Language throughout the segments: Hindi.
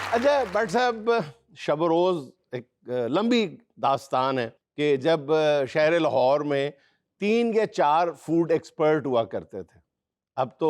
अच्छा भट्ट साहब, शब रोज़ एक लंबी दास्तान है कि जब शहर लाहौर में 3 या 4 फूड एक्सपर्ट हुआ करते थे। अब तो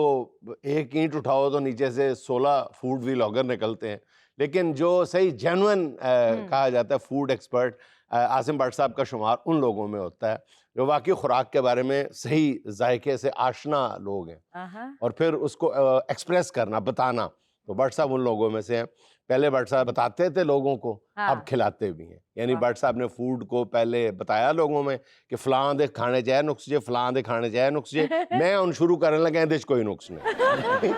एक ईंट उठाओ तो नीचे से 16 फूड व्लॉगर निकलते हैं। लेकिन जो सही जेन्युइन कहा जाता है फूड एक्सपर्ट, आसिम भट्ट साहब का शुमार उन लोगों में होता है जो वाकई खुराक के बारे में सही जायके से आशना लोग हैं और फिर उसको एक्सप्रेस करना, बताना। तो भट्ट साहब उन लोगों में से हैं। पहले भट्ट साहब बताते थे लोगों को, अब खिलाते भी हैं। यानी भट्ट साहब ने फूड को पहले बताया लोगों में कि फलां दे खाने चाहिए नुक्स जे, फलां दे खाने चाहिए नुक्स जे। मैं उन शुरू करने लगे हैं कोई नुक्स नहीं।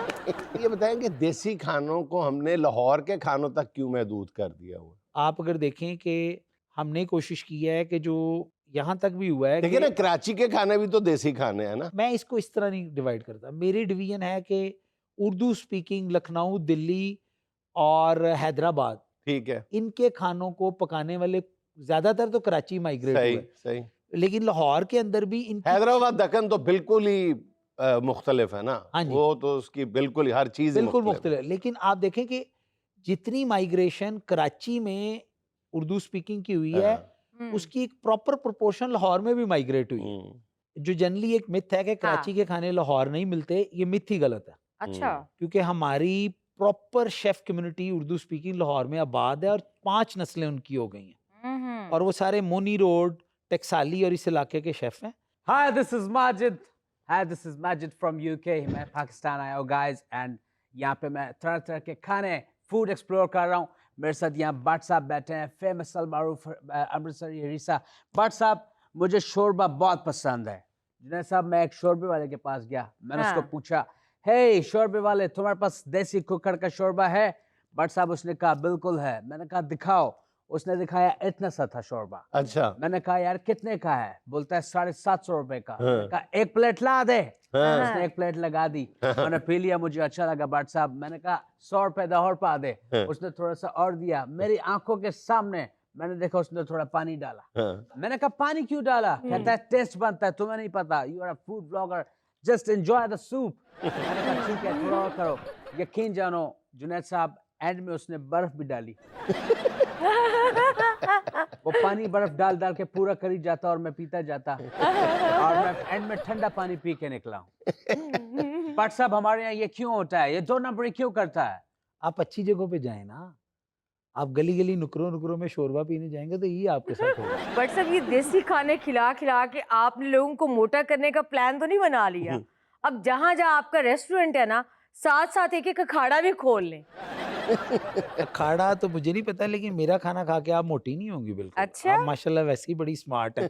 ये बताएं कि देसी खानों को हमने लाहौर के खानों तक क्यों महदूद कर दिया हुआ? आप अगर देखें कि हमने कोशिश की है कि जो यहाँ तक भी हुआ है देखिए कि ना, कराची के खाने भी तो देसी खाने हैं ना। मैं इसको इस तरह नहीं डिवाइड करता। मेरी डिवीजन है कि उर्दू स्पीकिंग लखनऊ, दिल्ली और हैदराबाद, ठीक है, इनके खानों को पकाने वाले ज़्यादातर तो कराची माइग्रेट सही हुए, सही। लेकिन लाहौर के अंदर भी इनकी हैदराबाद दक्कन तो बिल्कुल ही मुख्तलिफ है ना। हाँ जी, वो तो उसकी बिल्कुल ही हर चीज ही बिल्कुल मुख्तलिफ है। मुख्तलिफ। लेकिन आप देखें कि जितनी माइग्रेशन कराची में उर्दू स्पीकिंग की हुई है, हाँ, उसकी एक प्रॉपर प्रोपोर्शन लाहौर में भी माइग्रेट हुई है। जो जनरली एक मिथ है कि कराची के खाने लाहौर नहीं मिलते, ये मिथ ही गलत है। अच्छा। क्योंकि हमारी proper chef community Urdu speaking Lahore में आबाद है और 5 नस्लें उनकी हो गई हैं और वो सारे मोनी रोड, टकसाली और इस इलाके के शेफ हैं। Hi, this is Majid. Hi, this is Majid from UK. मैं पाकिस्तान आया हूँ guys and यहाँ पे मैं तरह तरह के खाने फूड एक्सप्लोर कर रहा हूँ। मेरे साथ यहाँ भट्ट साहब बैठे हैं, फेमस अलमारूफ अमृतसरी हरीसा। भट्ट साहब, मुझे शोरबा बहुत पसंद है। जुनैद साहब, मैं एक शोरबे वाले के पास गया, मैंने उसको पूछा, हे शोरबे वाले, तुम्हारे पास देसी कुकर का शोरबा है? भट्ट साहब उसने कहा बिल्कुल है। मैंने कहा दिखाओ। उसने दिखाया, इतना सा था शोरबा। अच्छा। मैंने कहा यार कितने का है? बोलता है 750 रुपए का। हाँ। मैंने कहा एक प्लेट ला दे। हाँ। उसने एक प्लेट लगा दी, मैंने पी लिया, मुझे अच्छा लगा। भट्ट साहब, मैंने कहा 100 रुपए और पा दे। हाँ। उसने थोड़ा सा और दिया, मेरी आंखों के सामने मैंने देखा उसने थोड़ा पानी डाला। हाँ। मैंने कहा पानी क्यों डाला? कहता है टेस्ट बनता है, तुम्हें नहीं पता, you are a food blogger, just enjoy the soup. मैंने कहा ठीक है, थोड़ा और करो। यकीन जानो जुनैद साहब, एंड में उसने बर्फ भी डाली। वो पानी बर्फ डाल डाल के पूरा करी जाता और मैं पीता जाता और मैं एंड में ठंडा पानी पी के निकला हूँ। भट्ट साहब, हमारे यहाँ ये क्यों होता है? ये 2 नंबरी क्यों करता है? आप अच्छी जगहों पे जाएं ना। आप गली गली नुकरों नुकरों में शोरबा पीने जाएंगे तो ये आपके साथ होगा। बट सब ये देसी खाने खिला खिला के आपने लोगों को मोटा करने का प्लान तो नहीं बना लिया? अब जहाँ जहाँ आपका रेस्टोरेंट है ना, साथ साथ एक एक अखाड़ा भी खोल लें। अखाड़ा तो मुझे नहीं पता, लेकिन मेरा खाना खा के आप मोटी नहीं होंगी बिल्कुल। अच्छा? आप माशाल्लाह वैसे ही बड़ी स्मार्ट है।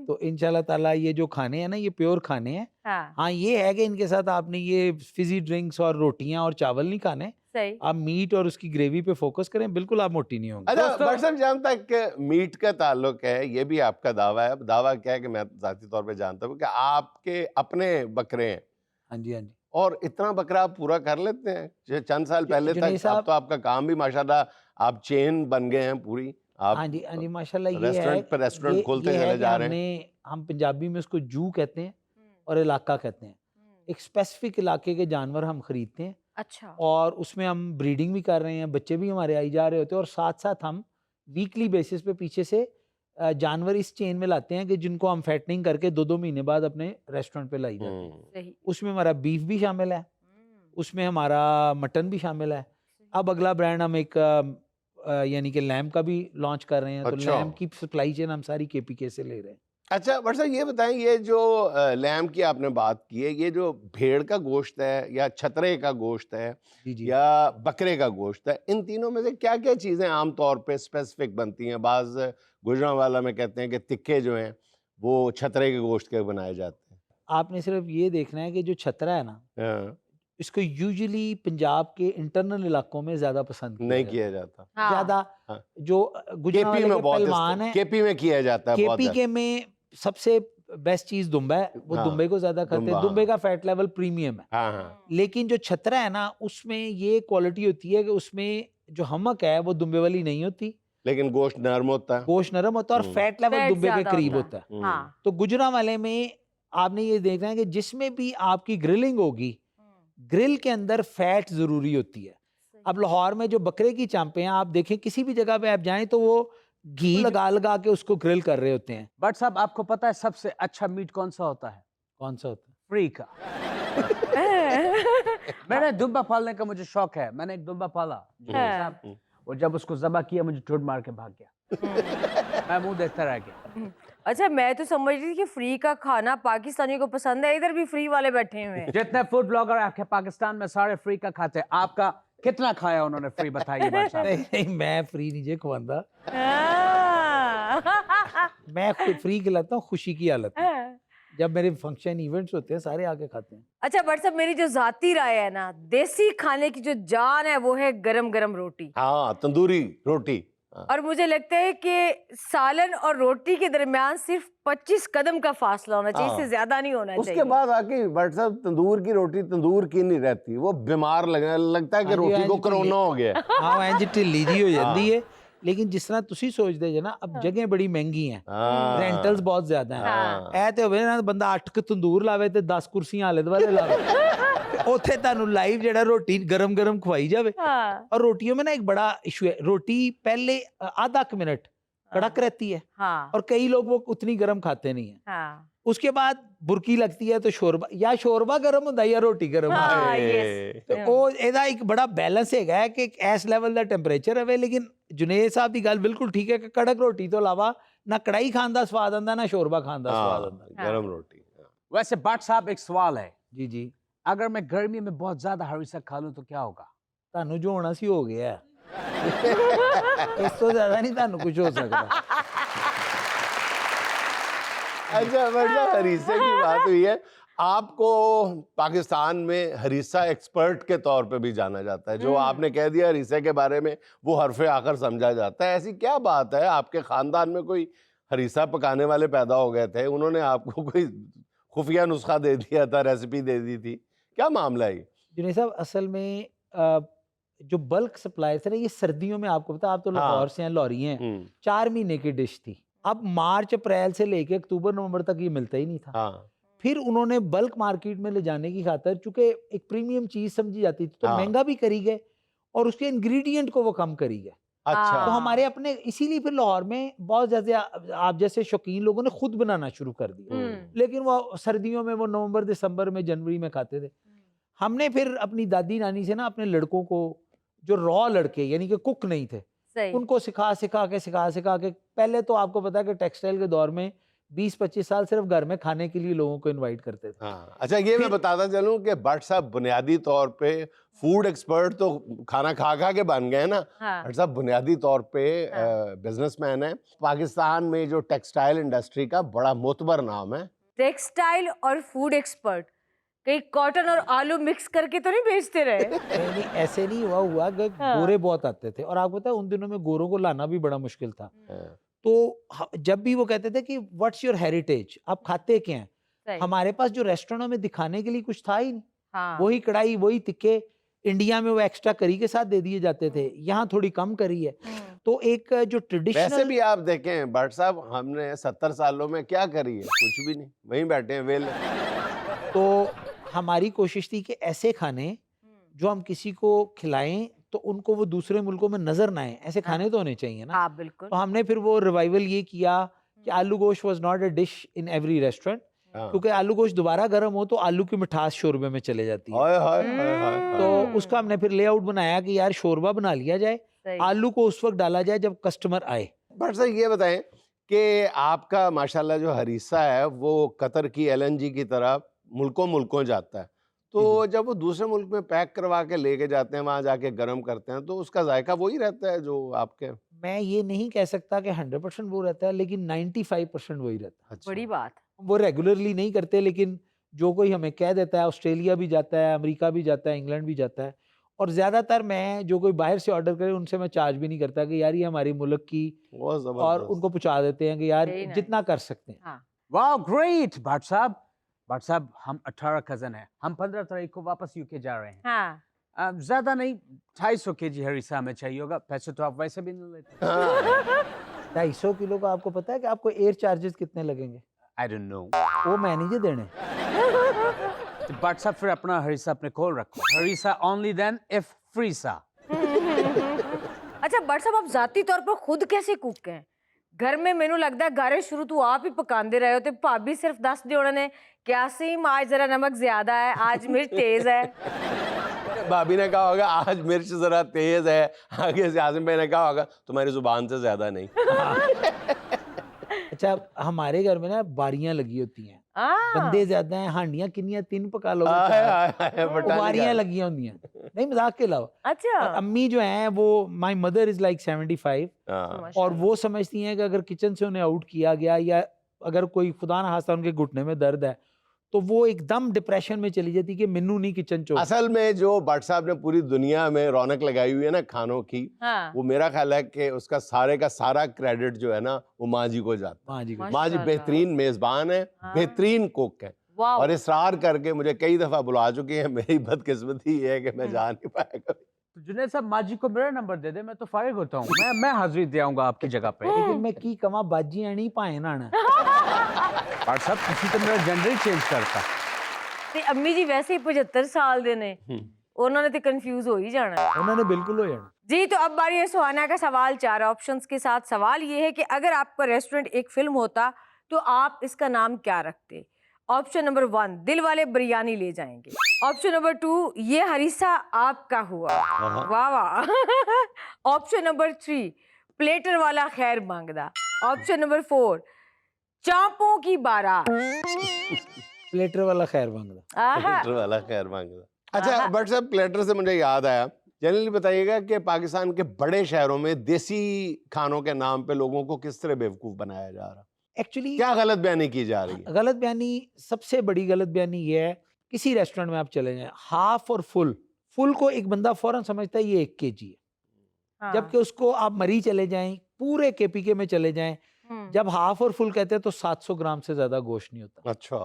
तो इंशाल्लाह ताला ये जो खाने हैं ना, ये प्योर खाने हैं। हाँ, ये है कि इनके साथ आपने ये फिजी ड्रिंक्स और रोटियां और चावल नहीं खाने। सही। आप मीट और उसकी ग्रेवी पे फोकस करें, बिल्कुल आप मोटी नहीं होंगे। अच्छा भट्ट साहब, जहाँ तक मीट का ताल्लुक है, ये भी आपका दावा है। अब दावा क्या है कि मैं जाती तौर पे जानता हूँ कि आपके अपने बकरे हैं। हाँ जी, हाँ जी। और इतना बकरा आप पूरा कर लेते हैं? चंद साल पहले जुनैद तक साहब, अब तो आपका काम भी माशाल्लाह, आप चेन बन गए हैं पूरी। आप हाँ जी, हाँ जी, माशाल्लाह। ये है रेस्टोरेंट पर रेस्टोरेंट खोलते ये है चले कि जा रहे हैं। हम पंजाबी में उसको जू कहते हैं और इलाका कहते हैं। एक स्पेसिफिक इलाके के जानवर हम खरीदते हैं। अच्छा। और उसमें हम ब्रीडिंग भी कर रहे हैं, बच्चे भी हमारे आई जा रहे होते हैं और साथ साथ हम वीकली बेसिस पे पीछे से जानवर इस चेन में लाते हैं कि जिनको हम फैटनिंग करके 2-2 महीने बाद अपने रेस्टोरेंट पे लाई जाती है। सही। उसमें हमारा बीफ भी शामिल है, उसमें हमारा मटन भी शामिल है। अब अगला ब्रांड हम एक यानी कि लैम्प का भी लॉन्च कर रहे हैं। तो अच्छा। लैम्प की सप्लाई चेन हम सारी केपीके से ले रहे हैं। अच्छा भट्ट साहब, ये बताएं, ये जो लैम्प की आपने बात की है, ये जो भेड़ का गोश्त है या छतरे का गोश्त है जी जी। या बकरे का गोश्त है, इन तीनों में से क्या क्या चीज़ें आमतौर पे स्पेसिफिक बनती हैं? बाज़ गुजरांवाला में कहते हैं कि तिक्के जो हैं वो छतरे के गोश्त के बनाए जाते हैं। आपने सिर्फ ये देखना है कि जो छतरा है ना, हाँ, इसको यूजुअली पंजाब के इंटरनल इलाकों में ज्यादा पसंद नहीं किया किया जाता। हाँ। ज्यादा। हाँ। जो केपी गुजरांवाले में के बहुत पहलवान है, केपी में किया जाता है बहुत केपी ज़्यादा। के में सबसे बेस्ट चीज दुम्बा है। वो हाँ, दुम्बे को ज्यादा खाते दुम्बा, हैं। दुम्बे हाँ। का फैट लेवल प्रीमियम है। हाँ हाँ। लेकिन जो छतरा है ना, उसमें ये क्वालिटी होती है कि उसमें जो हमक है वो दुम्बे वाली नहीं होती, लेकिन गोश्त नरम होता है। गोश्त नरम होता है और फैट लेवल फैट दुम्बे के ज्यादा करीब होता होता है। हाँ। तो गुजरांवाले में आपने ये देखना है कि जिसमें भी आपकी ग्रिलिंग होगी, ग्रिल के अंदर फैट जरूरी होती है। अब लाहौर में जो बकरे की चांपे हैं, आप देखें किसी भी जगह पे आप जाएं तो वो घी लगा लगा के उसको ग्रिल कर रहे होते हैं। बट साहब आपको पता है सबसे अच्छा मीट कौन सा होता है? कौन सा होता है? फ्री का। मैंने दुम्बा पालने का मुझे शौक है, मैंने एक दुम्बा पाला साहब, और जब उसको ज़बह किया मुझे ठुड मार के भाग गया। मैं मुंह देखता रह गया। अच्छा, मैं तो समझ रही थी कि फ्री का खाना पाकिस्तानियों को पसंद है, इधर भी फ्री वाले बैठे हुए हैं। जितने फूड ब्लॉगर आपके पाकिस्तान में सारे फ्री का खाते हैं, आपका कितना खाया उन्होंने फ्री, बताइए भाई साहब। नहीं नहीं, मैं फ्री नहीं जे खवांदा, हाँ। मैं खुद फ्री खिलाता हूँ खुशी की हालत में। जब मेरे फंक्शन इवेंट्स होते हैं सारे आके खाते हैं। अच्छा बट साहब, मेरी जो जाती राय है ना, देसी खाने की जो जान है वो है गरम गरम रोटी। हाँ, तंदूरी रोटी। हाँ। और मुझे लगता है कि सालन और रोटी के दरमियान सिर्फ 25 कदम का फासला होना चाहिए, हाँ। इससे ज्यादा नहीं होना चाहिए। उसके बाद आके बट साहब तंदूर की रोटी तंदूर की नहीं रहती, वो बीमार लगता है कि हाँ जी, रोटी हाँ को जी, कोरोना हो गया। हाँ इंज ढिल्ली जी हो जाती है। लेकिन जिस तरह तुसी सोचते जे ना, अब जगह बड़ी महंगी हैं, हाँ। रेंटल्स बहुत ज्यादा हैं। हाँ। ऐ ते होवे ना बंदा 8 क तंदूर लावे ते 10 कुर्सियां आले दुआले लावे, ਉੱਥੇ ਤੁਹਾਨੂੰ ਲਾਈਵ ਜਿਹੜਾ ਰੋਟੀ ਗਰਮ ਗਰਮ ਖਵਾਈ ਜਾਵੇ। हाँ। और रोटियों में ना एक बड़ा इशू है, रोटी पहले आधा मिनट कड़क रहती है हाँ। और कई लोग वो उतनी गर्म खाते नहीं है। हाँ। उसके बाद बुरकी लगती है तो शोरबा, या शोरबा गर्म होता है या रोटी गर्म होती है। हाँ, ए, तो ਉਹ ਇਹਦਾ ਇੱਕ ਬੜਾ ਬੈਲੈਂਸ ਹੈਗਾ ਹੈ ਕਿ ਇਸ ਲੈਵਲ ਦਾ ਟੈਂਪਰੇਚਰ ਹੋਵੇ। ਲੇਕਿਨ ਜੁਨੇਦ ਸਾਹਿਬ ਦੀ ਗੱਲ ਬਿਲਕੁਲ ਠੀਕ ਹੈ ਕਿ ਕੜਕ ਰੋਟੀ ਤੋਂ ਇਲਾਵਾ ਨਾ ਕੜਾਈ ਖਾਣ ਦਾ ਸਵਾਦ ਆਉਂਦਾ, ਨਾ ਸ਼ੋਰਬਾ ਖਾਣ ਦਾ ਸਵਾਦ हाँ, ਆਉਂਦਾ। गरम रोटी। वैसे बट साहब एक सवाल है, जी जी, अगर मैं गर्मी में बहुत ज्यादा हरीसा खा लूं तो क्या होगा? ਤੁਹਾਨੂੰ ਜੋ ਹੋਣਾ ਸੀ ਹੋ ਗਿਆ ਹੈ। ਇਸ ਤੋਂ ਜ਼ਿਆਦਾ ਨਹੀਂ ਤੁਹਾਨੂੰ ਕੁਝ ਹੋ ਸਕਦਾ। अच्छा मतलब हरीसे की बात हुई है, आपको पाकिस्तान में हरीसा एक्सपर्ट के तौर पे भी जाना जाता है। जो आपने कह दिया हरीसे के बारे में, वो हरफे आखिर समझा जाता है। ऐसी क्या बात है, आपके खानदान में कोई हरीसा पकाने वाले पैदा हो गए थे, उन्होंने आपको कोई खुफिया नुस्खा दे दिया था, रेसिपी दे दी थी, क्या मामला है ये? जुनेद साहब असल में जो बल्क सप्लाई थे ना, ये सर्दियों में आपको पता, आप तो हाँ। लाहौर से हैं, लौरी हैं, 4 महीने की डिश थी। अब मार्च अप्रैल से लेके अक्टूबर नवंबर तक ये मिलता ही नहीं था। हाँ। फिर उन्होंने बल्क मार्केट में ले जाने की खातिर, चूंकि एक प्रीमियम चीज समझी जाती थी, तो हाँ। महंगा भी करी गए और उसके इंग्रेडिएंट को वो कम करी गए। तो अच्छा। हमारे अपने, इसीलिए फिर लाहौर में बहुत ज्यादा आप जैसे शौकीन लोगों ने खुद बनाना शुरू कर दिया। लेकिन वो सर्दियों में वो नवंबर दिसंबर में जनवरी में खाते थे। हमने फिर अपनी दादी नानी से ना अपने लड़कों को, जो रॉ लड़के यानी कि कुक नहीं थे, सही। उनको सिखा सिखा के पहले तो आपको पता है कि टेक्सटाइल के दौर में 20-25 साल सिर्फ घर में खाने के लिए लोगों को इनवाइट करते थे। हाँ। अच्छा, ये मैं बताता चलूं कि भट्ट साहब बुनियादी तौर पे फूड एक्सपर्ट तो खाना खा खा के बन गए ना। हाँ। भट्ट साहब बुनियादी तौर पे बिजनेसमैन है। पाकिस्तान में जो टेक्सटाइल इंडस्ट्री का बड़ा मोतबर नाम है। टेक्सटाइल और फूड एक्सपर्ट, कहीं कॉटन और आलू मिक्स करके तो नहीं बेचते रहे? नहीं ऐसे नहीं हुआ कि हाँ। गोरे बहुत आते थे, और आपको पता है उन दिनों में गोरों को लाना भी बड़ा मुश्किल था। हाँ। तो जब भी वो कहते थे कि व्हाट्स योर हेरिटेज, आप खाते क्या हैं, सही। हमारे पास जो रेस्टोरेंटों में दिखाने के लिए कुछ था ही नहीं। हाँ। वही कढ़ाई, वही तिक्के, इंडिया में वो एक्स्ट्रा करी के साथ दे दिए जाते थे, यहाँ थोड़ी कम करी है। तो एक जो वैसे ट्रेडिशनल, भी आप देखें भट्ट साहब, हमने 70 सालों में क्या करी है? कुछ भी नहीं, वहीं बैठे हैं वेले। तो हमारी कोशिश थी कि ऐसे खाने जो हम किसी को खिलाएं तो उनको वो दूसरे मुल्कों में नजर ना आए, ऐसे खाने तो होने चाहिए ना। हाँ बिल्कुल। तो हमने फिर वो रिवाइवल ये किया कि आलू गोश्त was not a dish in every restaurant, हाँ। क्योंकि आलू गोश्त दोबारा गर्म हो तो आलू की मिठास शोरबे में चले जाती है। हाय हाय हाय हाय। तो उसका हमने फिर लेआउट बनाया कि यार शोरबा बना लिया जाए, सही। आलू को उस वक्त डाला जाए जब कस्टमर आए। भट्ट साहब ये बताएं कि आपका माशाल्लाह जो हरीसा है वो कतर की LNG की तरह मुल्कों मुल्कों जाता है, तो जब वो दूसरे मुल्क में पैक करवा के लेके जाते हैं, वहां जाके गर्म करते हैं, तो उसका जायका वही रहता है जो आपके? मैं ये नहीं कह सकता कि 100% वो रहता है, लेकिन 95% वही रहता है। अच्छा। बड़ी बात। वो रेगुलरली नहीं करते, लेकिन जो कोई हमें कह देता है, ऑस्ट्रेलिया भी जाता है, अमेरिका भी जाता है, इंग्लैंड भी जाता है। और ज़्यादातर मैं जो कोई बाहर से ऑर्डर करे उनसे मैं चार्ज भी नहीं करता कि यार ये हमारी मुल्क की, बहुत और जबरदस्त। उनको पहुंचा देते हैं कि यार Very nice. जितना कर सकते हैं। हाँ। वाह ग्रेट भट्ट साहब। भट्ट साहब हम 18 कजन हैं, हम 15 तारीख को वापस यूके जा रहे हैं। हाँ। ज्यादा नहीं, 250 kg हरीसा हमें चाहिए होगा, पैसे तो आप वैसे भी नहीं लेते। हाँ। 250 किलो का आपको पता है कि आपको एयर चार्जेस कितने लगेंगे? I don't know. वो मैं नहीं जे देने। भट्ट साहब फिर अपना हरीसा अपने कोल रखो। हरीसा ओनली देन इफ फ्रीसा। बट साहब आप जाती तौर पर खुद कैसे कुक हैं? घर में मैनू लगता है गारे शुरू तो आप ही पकाते रहे हो, तो भाभी सिर्फ दस दी उन्होंने क्या सीम आज जरा नमक ज्यादा है, आज मिर्च तेज है। भाभी ने कहा होगा आज मिर्च जरा तेज है, आगे से आसिम भाई ने कहा होगा तुम्हारी जुबान से ज्यादा नहीं। अच्छा, हमारे घर में ना बारियां लगी होती हैं, हाँ। बंदे ज्यादा हैं, हांडियां किन्नियां 3 पका लो, बारियां लगी होती हैं, नहीं मजाक के अलावा। अच्छा। और अम्मी जो हैं वो, माय मदर इज लाइक 75, हाँ। और वो समझती हैं कि अगर किचन से उन्हें आउट किया गया या अगर कोई खुदा ना खास्ता उनके घुटने में दर्द है तो वो एकदम डिप्रेशन में चली जाती कि मेनू नहीं किचन चो। असल में जो भट्ट साहब ने पूरी दुनिया में रौनक लगाई हुई है ना खानों की, हाँ। वो मेरा ख्याल है कि उसका सारे का सारा क्रेडिट जो है ना वो माँ जी को जाता हाँ जी, है। माँ जी माशाल्लाह। बेहतरीन मेजबान है, हाँ। बेहतरीन कुक है, वाह। और इसरार करके मुझे कई दफा बुला चुके हैं। मेरी बदकिस्मती ये है कि मैं जा नहीं पाया कभी। तो जुनैद साहब माँ जी को मेरा नंबर दे दे, मैं तो फारिग होता हूँ, मैं हाजिरी दे आऊंगा आपकी जगह पे। लेकिन मैं की कमा बाजी आनी पाए ना भट्ट साहब किसी तो मेरा जेंडर ही चेंज करता। ते अम्मी जी वैसे ही 75 साल दे ने, उन्होंने तो कंफ्यूज हो ही जाना है। उन्होंने बिल्कुल हो जाना। जी, तो अब बारी है सुहाना का सवाल 4 ऑप्शंस के साथ। सवाल ये है कि अगर आपका रेस्टोरेंट एक फिल्म होता तो आप इसका नाम क्या रखते? ऑप्शन नंबर 1 दिल वाले बिरयानी ले जाएंगे। ऑप्शन नंबर 2 ये हरीसा आपका हुआ, वाह वाह। ऑप्शन नंबर 3 प्लेटर वाला खैर मांगदा। ऑप्शन नंबर 4 चांपों की बारात। प्लेटर वाला खैर मांगदा। आहा। प्लेटर वाला खैर मांगदा। अच्छा भट्ट साहब, प्लेटर से मुझे याद आया, जनरली बताइएगा कि पाकिस्तान के बड़े शहरों में देसी खानों के नाम पे लोगों को किस तरह बेवकूफ बनाया जा रहा है? एक्चुअली क्या गलत बयानी की जा रही है? गलत बयानी, सबसे बड़ी गलत बयानी ये है, किसी रेस्टोरेंट में आप चले जाएं, हाफ और फुल को एक बंदा फौरन समझता है ये 1 kg है, हाँ। जबकि उसको आप मरी चले जाएं, पूरे केपीके में चले जाएं, जब हाफ और फुल कहते हैं तो 700 ग्राम से ज्यादा गोश्त नहीं होता। अच्छा।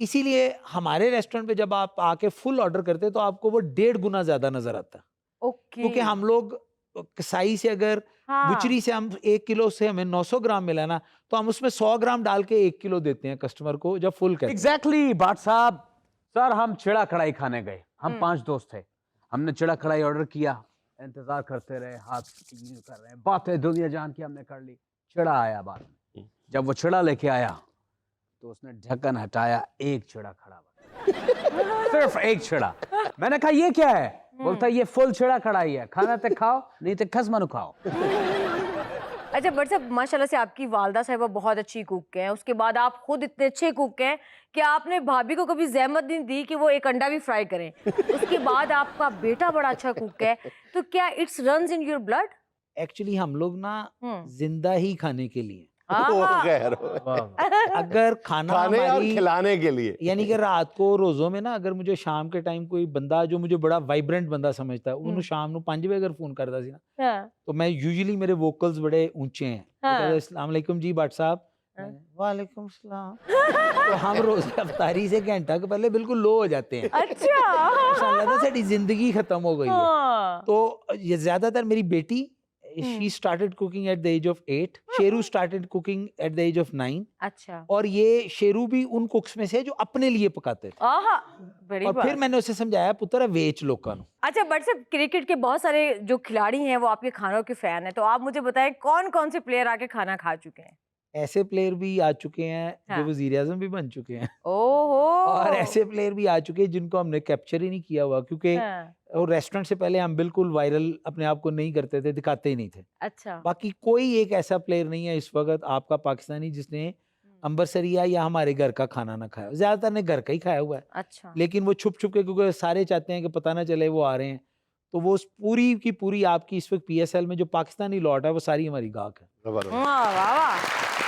इसीलिए हमारे रेस्टोरेंट पे जब आप आके फुल ऑर्डर करते हैं तो आपको वो 1.5 गुना ज्यादा नजर आता है, ओके। क्योंकि हम लोग कसाई से अगर हाँ। बुचरी से हम 1 किलो से हमें 900 ग्राम मिला ना, तो हम उसमें 100 ग्राम डाल के 1 किलो देते हैं कस्टमर को जब फुल कहते हैं। एग्जैक्टली भट्ट साहब। सर हम चिड़ा कढ़ाई खाने गए, हम 5 दोस्त थे, हमने चिड़ा कढ़ाई ऑर्डर किया, इंतजार करते रहे, हाथ यूं कर रहे हैं, बातें दुनिया जान की हमने कर ली। चिड़ा आया बाद में, जब वो चिड़ा लेके आया तो उसने ढक्कन हटाया, एक चिड़ा खड़ा हुआ। सिर्फ एक चिड़ा। मैंने कहा ये क्या है? बोलता ये फुल चिड़ा कढ़ाई है, खाना तो खाओ नहीं तो खस मनु खाओ। अच्छा बट साहब, माशाल्लाह से आपकी वालदा साहिबा बहुत अच्छी कुक हैं, उसके बाद आप खुद इतने अच्छे कुक हैं कि आपने भाभी को कभी जहमत नहीं दी कि वो एक अंडा भी फ्राई करें। उसके बाद आपका बेटा बड़ा अच्छा कुक है, तो क्या it's runs in your blood? Actually हम लोग ना जिंदा ही खाने के लिए, वो खैर अगर खाना खाने और हमारी खिलाने के लिए, यानी कि रात को रोजों में ना, अगर मुझे शाम के टाइम कोई बंदा जो मुझे बड़ा वाइब्रेंट बंदा समझता है, उन्होंने शाम को 5 बजे अगर फोन करता सी ना, हाँ। तो मैं यूजुअली मेरे वोकल्स बड़े ऊंचे हैं, हाँ। अस्सलाम वालेकुम जी भट्ट साहब, वालेकुम सलाम। तो हम रोज अफ्तारी से घंटा के पहले बिल्कुल लो हो जाते हैं। अच्छा। लगता है साड़ी जिंदगी खत्म हो गई है। हाँ। तो ये ज्यादातर मेरी बेटी, she started cooking at the age of 8, Sheru started cooking at the age of 9, अच्छा। और ये शेरू भी उन कुक्स में से जो अपने लिए पकाते थे। आहा, बड़ी और बात। फिर मैंने उसे समझाया पुत्र वेच लोगों को। अच्छा बट साहब, क्रिकेट के बहुत सारे जो खिलाड़ी हैं वो आपके खानों के फैन हैं, तो आप मुझे बताएं कौन कौन से प्लेयर आके खाना खा चुके हैं? ऐसे प्लेयर भी आ चुके हैं हाँ। जो वजीर आजम भी बन चुके हैं, ओहो। और ऐसे प्लेयर भी आ चुके हैं जिनको हमने कैप्चर ही नहीं किया हुआ, क्योंकि हाँ। और रेस्टोरेंट से पहले हम बिल्कुल वायरल अपने आप को नहीं करते थे, दिखाते ही नहीं थे। अच्छा। बाकी कोई एक ऐसा प्लेयर नहीं है इस वक्त आपका पाकिस्तानी जिसने अंबरसरिया या हमारे घर का खाना ना खाया। ज्यादातर ने घर का ही खाया हुआ है, अच्छा। लेकिन वो छुप छुप के, क्योंकि सारे चाहते हैं कि पता ना चले वो आ रहे हैं, तो वो पूरी की पूरी आपकी इस वक्त PSL में जो पाकिस्तानी लॉट है वो सारी हमारी गाहक है। जबरदस्त। वाह वाह वाह।